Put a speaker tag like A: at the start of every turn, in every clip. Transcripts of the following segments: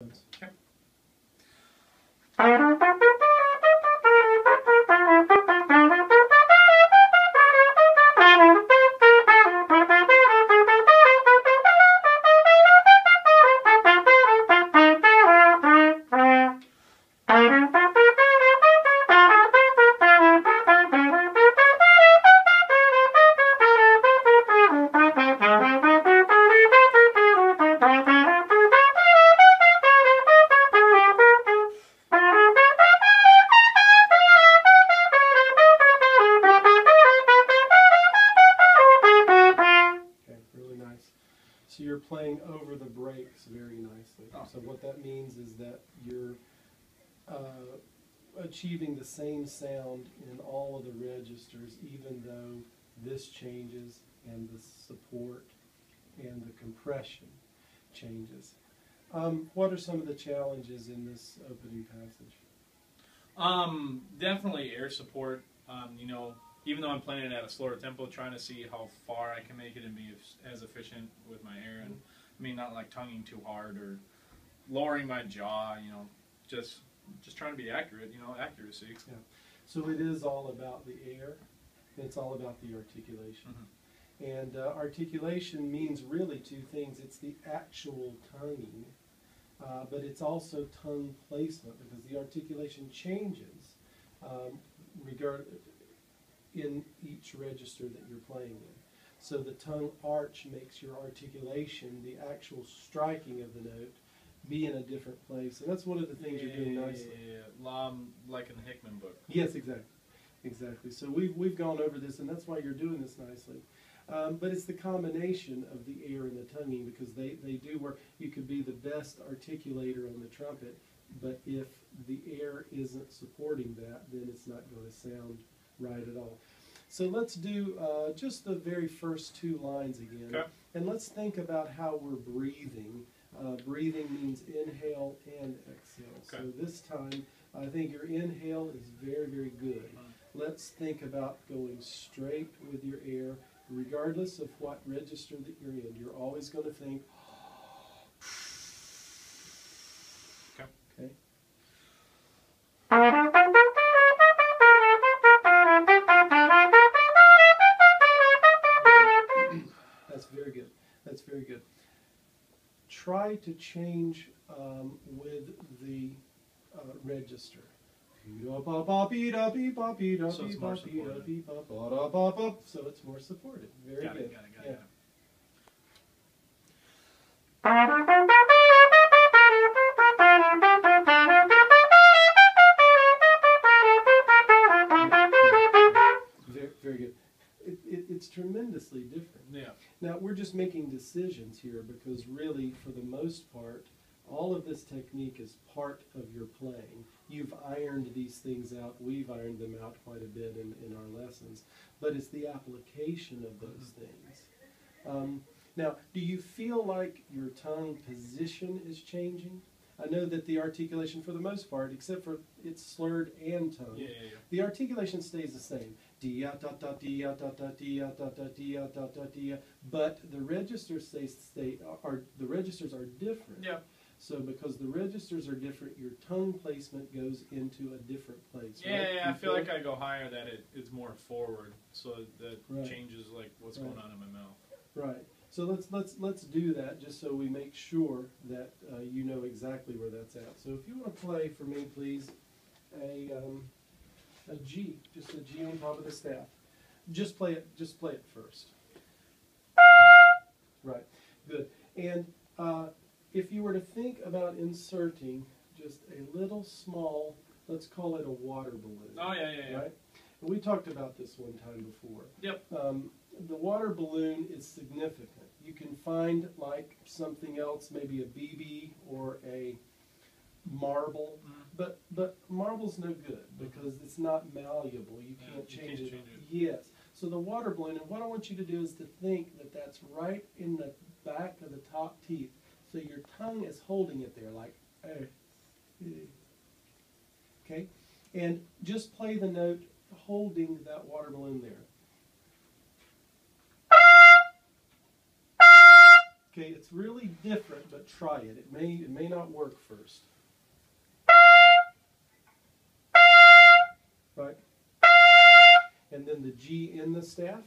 A: Okay. So you're playing over the breaks very nicely. Oh. So what that means is that you're achieving the same sound in all of the registers, even though this changes and the support and the compression changes. What are some of the challenges in this opening passage?
B: Definitely air support. You know, even though I'm playing it at a slower tempo, trying to see how far I can make it and be as efficient with my air. And I mean, not like tonguing too hard or lowering my jaw. You know, just trying to be accurate. You know, accuracy.
A: Yeah. So it is all about the air. It's all about the articulation. Mm-hmm. And articulation means really two things. It's the actual tonguing, but it's also tongue placement, because the articulation changes in each register that you're playing in. So the tongue arch makes your articulation, the actual striking of the note, be in a different place. And that's one of the things you're doing nicely.
B: Yeah. Like in the Hickman book.
A: Yes, exactly. Exactly. So we've gone over this, and that's why you're doing this nicely. But it's the combination of the air and the tonguing, because they do work. You could be the best articulator on the trumpet, but if the air isn't supporting that, then it's not going to sound right at all. So let's do just the very first two lines again. Okay. And let's think about how we're breathing. Breathing means inhale and exhale. Okay. So this time, I think your inhale is very, very good. Let's think about going straight with your air, regardless of what register that you're in. You're always going to think, okay. Okay. That's very good. That's very good. Try to change with the register. So it's more supported. Very good. Got it. Very good. It's tremendously different.
B: Yeah.
A: Now, we're just making decisions here, because really, for the most part, all of this technique is part of your playing. You've ironed these things out. We've ironed them out quite a bit in our lessons. But it's the application of those things. Now, do you feel like your tongue position is changing? I know that the articulation, for the most part, except for it's slurred and tongue, the articulation stays the same. But the registers the registers are different.
B: Yeah.
A: So because the registers are different, your tongue placement goes into a different place.
B: Yeah,
A: right?
B: I feel like I go higher, that it's more forward, so that changes like what's going on in my mouth.
A: Right. So let's do that, just so we make sure that you know exactly where that's at. So if you want to play for me, please, a G, just a G on top of the staff. Just play it first. Right. Good. And if you were to think about inserting just a little small, let's call it a water balloon.
B: Oh, yeah.
A: Right? And we talked about this one time before.
B: Yep.
A: The water balloon is significant. You can find like something else, maybe a BB or a marble, but marble's no good because it's not malleable. You can't change it. Yes. So the water balloon, and what I want you to do is to think that that's right in the back of the top teeth. So your tongue is holding it there, like, okay? And just play the note holding that water balloon there. Okay, it's really different, but try it. It may not work first. Right? And then the G in the staff.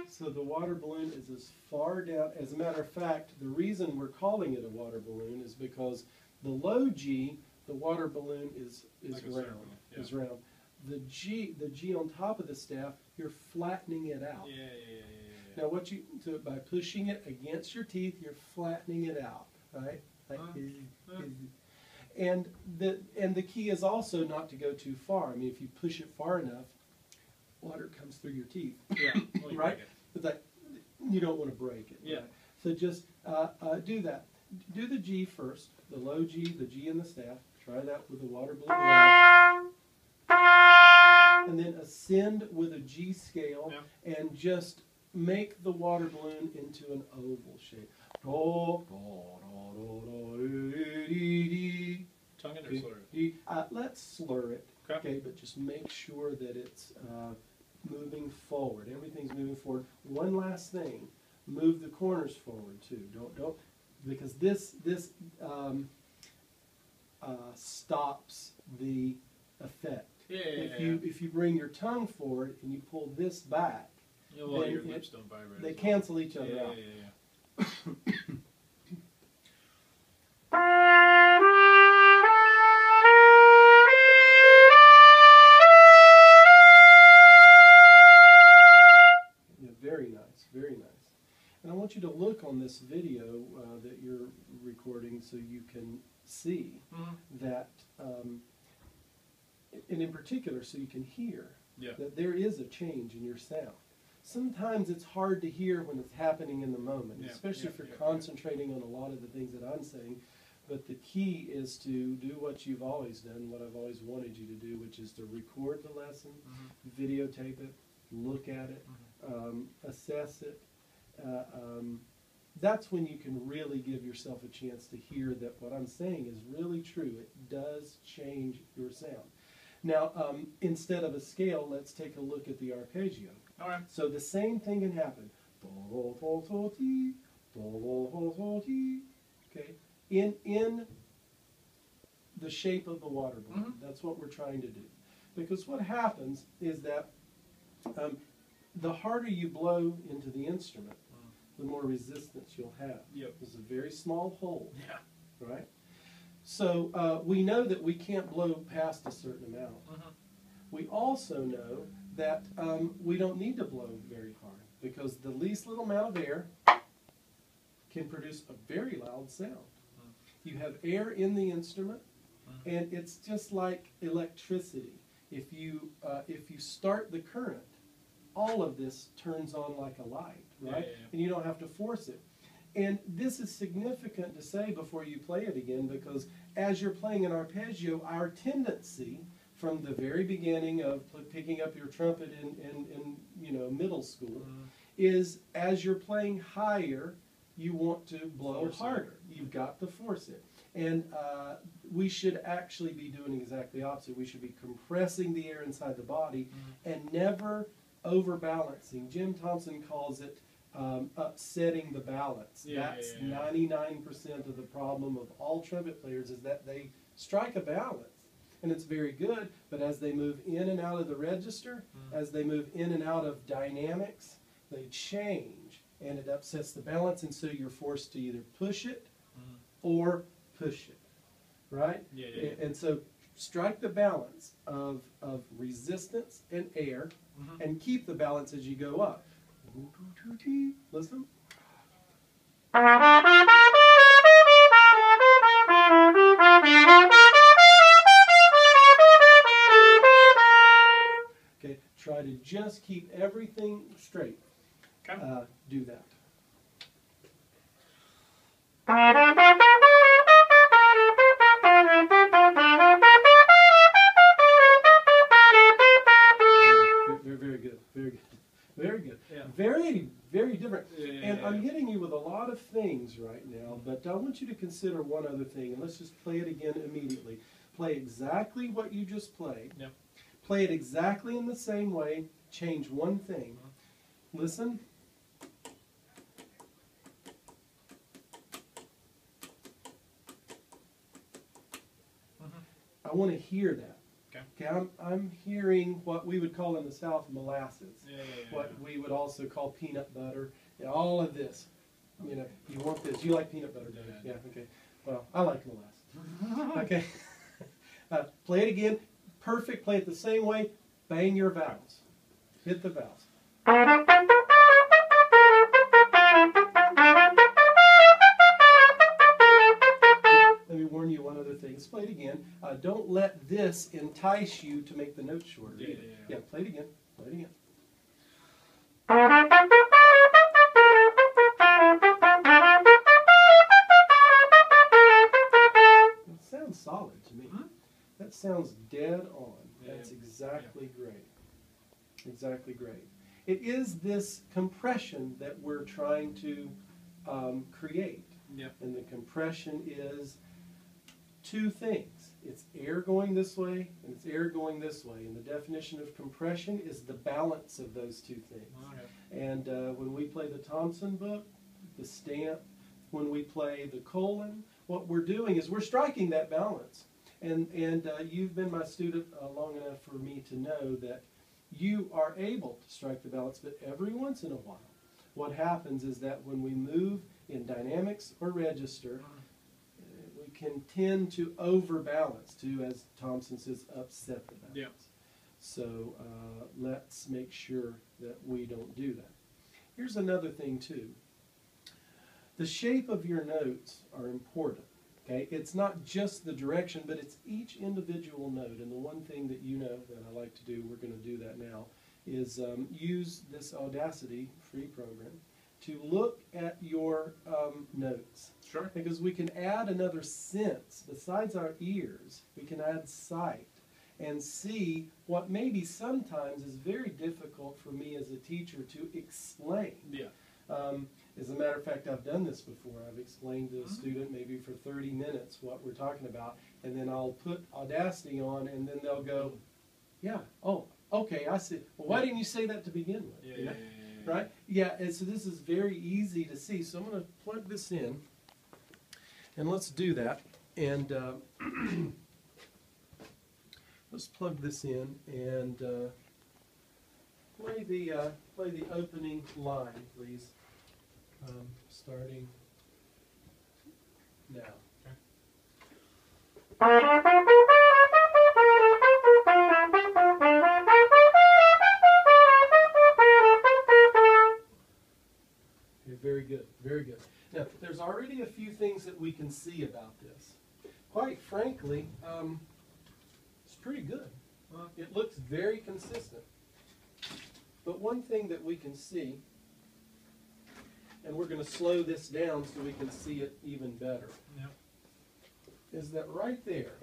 A: So the water balloon is as far down. As a matter of fact, the reason we're calling it a water balloon is because the low G, the water balloon is
B: Like a
A: round.
B: circle, yeah.
A: Is round. The G on top of the staff, you're flattening it out.
B: Yeah.
A: Now what you do by pushing it against your teeth, you're flattening it out, right? Like, and the key is also not to go too far. I mean, if you push it far enough, water comes through your teeth.
B: Yeah. Well,
A: Right? It's like you don't want to break it.
B: Yeah.
A: Right? So just do that. Do the G first, the low G, the G in the staff. Try that with the water balloon. And then ascend with a G scale,
B: yeah.
A: and just make the water balloon into an oval shape.
B: Tongue it or slur it?
A: Let's slur it,
B: Okay.
A: but just make sure that it's moving forward. Everything's moving forward. One last thing, move the corners forward too. Don't because this stops the effect.
B: Yeah.
A: If you bring your tongue forward and you pull this back,
B: Yeah, well,
A: then
B: your lips don't vibrate.
A: they
B: as well.
A: cancel each other out.
B: Yeah.
A: Yeah, very nice, very nice. And I want you to look on this video that you're recording so you can see that, and in particular so you can hear that there is a change in your sound. Sometimes it's hard to hear when it's happening in the moment, especially if you're concentrating on a lot of the things that I'm saying. But the key is to do what you've always done, what I've always wanted you to do, which is to record the lesson, videotape it, look at it, assess it. That's when you can really give yourself a chance to hear that what I'm saying is really true. It does change your sound. Now, instead of a scale, let's take a look at the arpeggio.
B: All right.
A: So the same thing can happen. Okay, in the shape of the water balloon. That's what we're trying to do. Because what happens is that the harder you blow into the instrument, the more resistance you'll have.
B: Yep.
A: There's a very small hole.
B: Yeah.
A: Right? So we know that we can't blow past a certain amount. We also know that we don't need to blow very hard because the least little amount of air can produce a very loud sound. You have air in the instrument, and it's just like electricity. If you start the current, all of this turns on like a light, right?
B: Yeah.
A: And you don't have to force it. And this is significant to say before you play it again, because as you're playing an arpeggio, our tendency from the very beginning of picking up your trumpet in middle school is as you're playing higher, you want to blow harder. You've got to force it. And we should actually be doing exactly the opposite. We should be compressing the air inside the body and never overbalancing. Jim Thompson calls it upsetting the balance. That's 99% of the problem of all trumpet players is that they strike a balance. And it's very good, but as they move in and out of the register, as they move in and out of dynamics, they change, and it upsets the balance, and so you're forced to either push it or push it, right? And so strike the balance of resistance and air, and keep the balance as you go up. Listen. Okay, try to just keep everything straight.
B: Okay.
A: Do that. Very good. Very good. Very good.
B: Yeah.
A: Very, very different.
B: Yeah.
A: I'm hitting you with a lot of things right now, but I want you to consider one other thing, and let's just play it again immediately. Play exactly what you just played.
B: Yeah.
A: Play it exactly in the same way. Change one thing. Listen. I want to hear that. Okay, I'm hearing what we would call in the South molasses. What we would also call peanut butter. Yeah, all of this. You know, you want this. You like peanut butter, don't you? Yeah. Okay. Well, I like molasses. Okay. Play it again. Perfect. Play it the same way. Bang your vowels. Hit the vowels. Let me warn you one other thing. Let's play it again. Don't let this entice you to make the notes shorter. Yeah, play it again. Play it again. It sounds solid to me. That sounds dead on. That's exactly great. Exactly great. It is this compression that we're trying to create. And the compression is two things. It's air going this way and it's air going this way. And the definition of compression is the balance of those two things. And when we play the Thompson book, the stamp, when we play the colon, what we're doing is we're striking that balance. And you've been my student long enough for me to know that you are able to strike the balance, but every once in a while, what happens is that when we move in dynamics or register, we can tend to overbalance, to, as Thompson says, upset the balance. So let's make sure that we don't do that. Here's another thing too. The shape of your notes are important. Okay, it's not just the direction, but it's each individual note. And the one thing that you know that I like to do, we're going to do that now, is use this Audacity free program to look at your notes.
B: Sure.
A: Because we can add another sense. Besides our ears, we can add sight and see what maybe sometimes is very difficult for me as a teacher to explain. As a matter of fact, I've done this before. I've explained to a student maybe for 30 minutes what we're talking about, and then I'll put Audacity on, and then they'll go, yeah, oh, okay, I see. Well, why didn't you say that to begin with? Right? Yeah, and so this is very easy to see. So I'm going to plug this in, and let's do that. And let's plug this in and play the opening line, please. Starting now. Okay, very good, very good. Now, there's already a few things that we can see about this. Quite frankly, it's pretty good. It looks very consistent. But one thing that we can see, and we're going to slow this down so we can see it even better, is that right there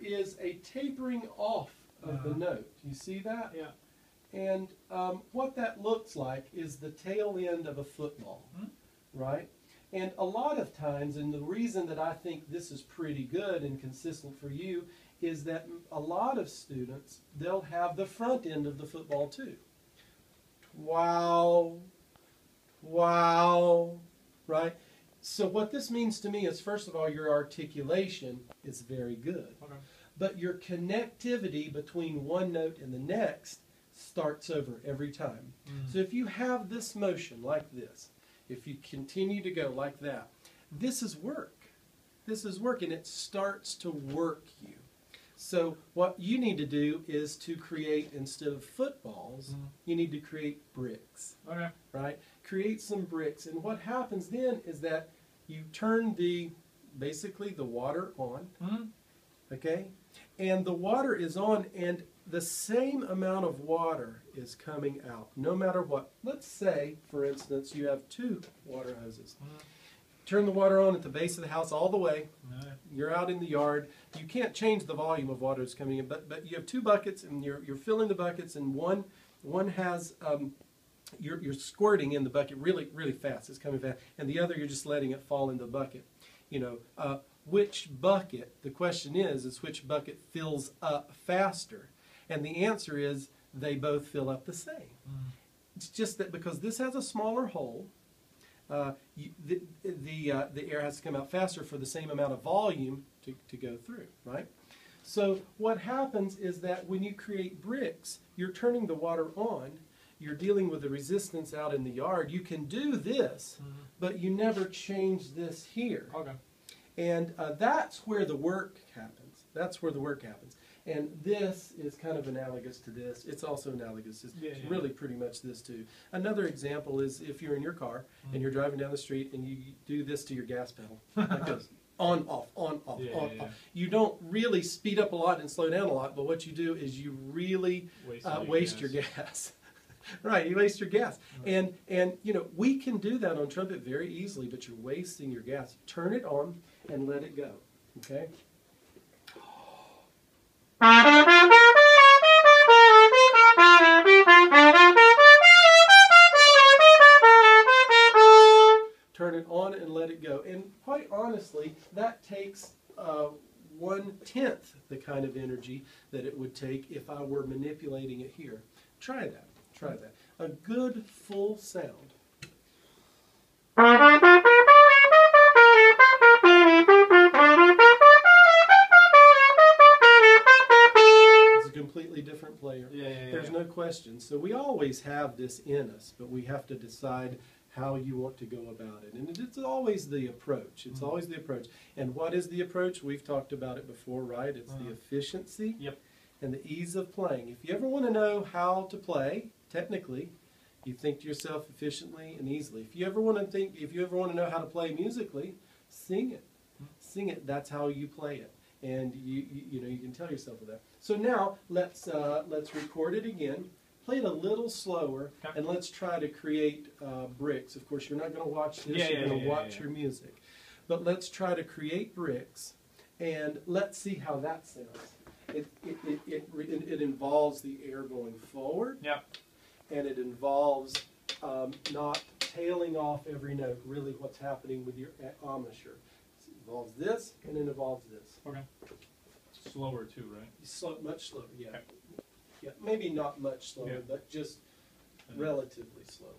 A: is a tapering off of the note. You see that?
B: Yeah.
A: And what that looks like is the tail end of a football, right? And a lot of times, and the reason that I think this is pretty good and consistent for you, is that a lot of students, they'll have the front end of the football too. Wow. Wow, right? So what this means to me is, first of all, your articulation is very good. But your connectivity between one note and the next starts over every time. So if you have this motion like this, if you continue to go like that, this is work. This is work, and it starts to work you. So what you need to do is to create, instead of footballs, you need to create bricks. Right? Create some bricks. And what happens then is that you turn basically the water on. Okay? And the water is on, and the same amount of water is coming out, no matter what. Let's say, for instance, you have 2 water hoses. Turn the water on at the base of the house all the way. You're out in the yard. You can't change the volume of water that's coming in, but you have 2 buckets, and you're filling the buckets, and one has you're squirting in the bucket really fast. It's coming fast, and the other you're just letting it fall in the bucket. You know, which bucket? The question is which bucket fills up faster, and the answer is they both fill up the same. It's just that because this has a smaller hole, the air has to come out faster for the same amount of volume to go through, right? So what happens is that when you create bricks, you're turning the water on, you're dealing with the resistance out in the yard. You can do this, but you never change this here.
B: Okay.
A: And that's where the work happens. That's where the work happens. And this is kind of analogous to this. It's also analogous. It's really pretty much this too. Another example is if you're in your car and you're driving down the street and you do this to your gas pedal. Like this. On, off, on, off, on, off. You don't really speed up a lot and slow down a lot, but what you do is you really waste your gas. Right, you waste your gas. Right. And you know, we can do that on trumpet very easily, but you're wasting your gas. Turn it on and let it go. Okay? Turn it on and let it go. And quite honestly, that takes 1/10 the kind of energy that it would take if I were manipulating it here. Try that. Try that. A good full sound. It's a completely different player. There's no question. So we always have this in us, but we have to decide how you want to go about it. And it's always the approach. It's always the approach. And what is the approach? We've talked about it before, right? It's the efficiency and the ease of playing. If you ever want to know how to play, technically, you think to yourself efficiently and easily. If you ever want to know how to play musically, sing it. Sing it. That's how you play it. And you know, you can tell yourself that. So now let's record it again. Play it a little slower, and let's try to create bricks. Of course, you're not going to watch this. You're going to watch your music. But let's try to create bricks, and let's see how that sounds. It involves the air going forward, and it involves not tailing off every note, really what's happening with your embouchure. It involves this, and it involves this.
B: Okay. Slower too, right?
A: Much slower, yeah. Okay. Yeah, maybe not much slower, but just relatively slower.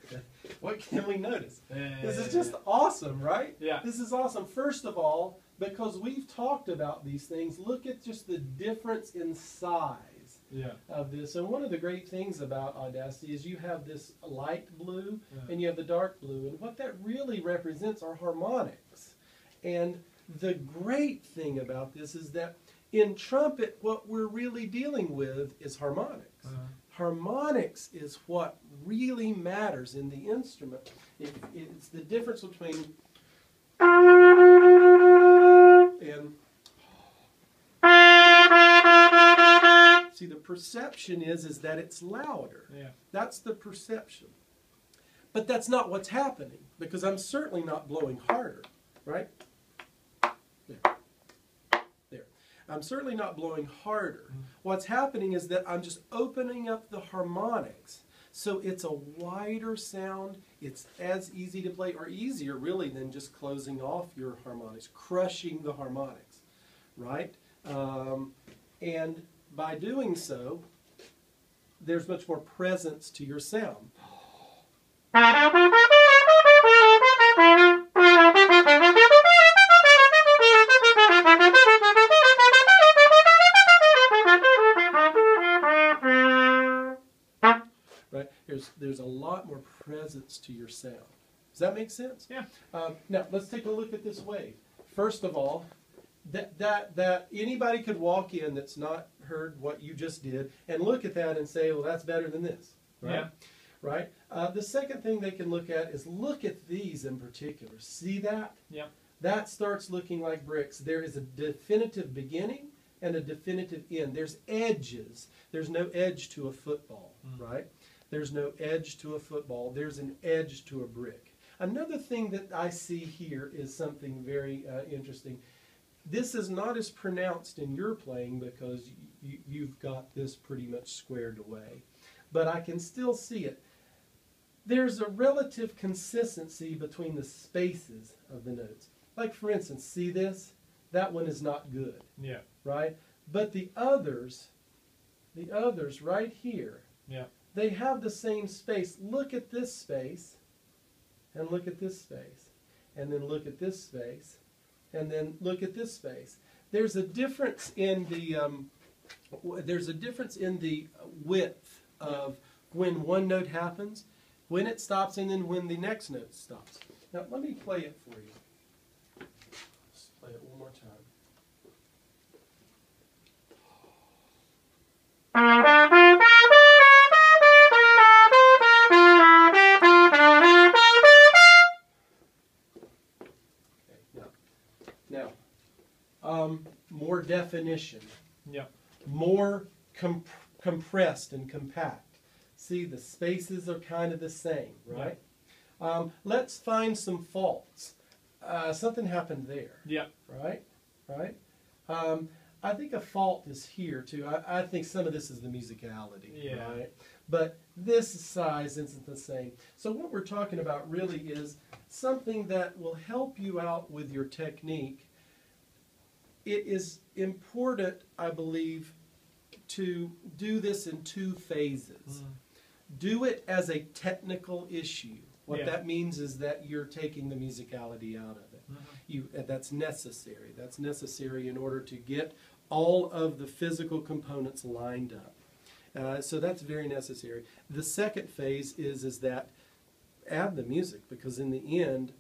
A: Okay. What can we notice? This is just awesome, right? Yeah. This is awesome. First of all, because we've talked about these things, look at just the difference in size. Of this. And one of the great things about Audacity is you have this light blue and you have the dark blue, and what that really represents are harmonics. And the great thing about this is that in trumpet what we're really dealing with is harmonics. Harmonics is what really matters in the instrument. It's the difference between and see, the perception is that it's louder. That's the perception. But that's not what's happening, because I'm certainly not blowing harder, right? There. I'm certainly not blowing harder. What's happening is that I'm just opening up the harmonics. So it's a wider sound. It's as easy to play, or easier really, than just closing off your harmonics, crushing the harmonics, right? And by doing so, there's much more presence to your sound. Right? There's a lot more presence to your sound. Does that make sense? Yeah. Now, let's take a look at this wave. First of all, that anybody could walk in that's not heard what you just did and look at that and say, well, that's better than this, right? Right. The second thing they can look at is look at these in particular. See that? That starts looking like bricks. There is a definitive beginning and a definitive end. There's edges. There's no edge to a football, right? There's no edge to a football. There's an edge to a brick. Another thing that I see here is something very interesting. This is not as pronounced in your playing because you've got this pretty much squared away. But I can still see it. there's a relative consistency between the spaces of the notes. Like for instance, see this? That one is not good.
B: Yeah.
A: Right? But the others right here,
B: Yeah.
A: they have the same space. Look at this space, and look at this space, and then look at this space, and then look at this space. There's a difference in the width of when one note happens, when it stops, and then when the next note stops. Now let me play it for you. Let's play it one more time. More definition.
B: Yep.
A: More compressed and compact. See, the spaces are kind of the same, right? Yep. Let's find some faults. Something happened there.
B: Yep.
A: Right? Right? I think a fault is here, too. I think some of this is the musicality.
B: Yeah.
A: Right? But this size isn't the same. So what we're talking about really is something that will help you out with your technique. It is important, I believe, to do this in two phases. Do it as a technical issue. What that means is that you're taking the musicality out of it. That's necessary. That's necessary in order to get all of the physical components lined up. So that's very necessary. The second phase is that add the music, because in the end,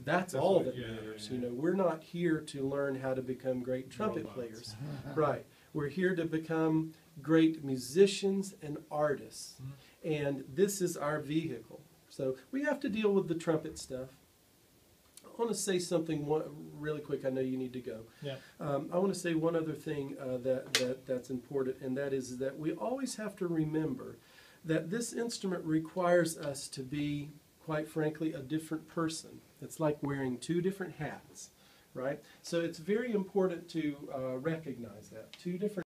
A: that's all that matters. You know, we're not here to learn how to become great trumpet players. Right. We're here to become great musicians and artists. And this is our vehicle. So we have to deal with the trumpet stuff. I want to say something really quick. I know you need to go.
B: Yeah.
A: I want to say one other thing that's important, and that is that we always have to remember that this instrument requires us to be, quite frankly, a different person. It's like wearing two different hats, right? So it's very important to recognize that. Two different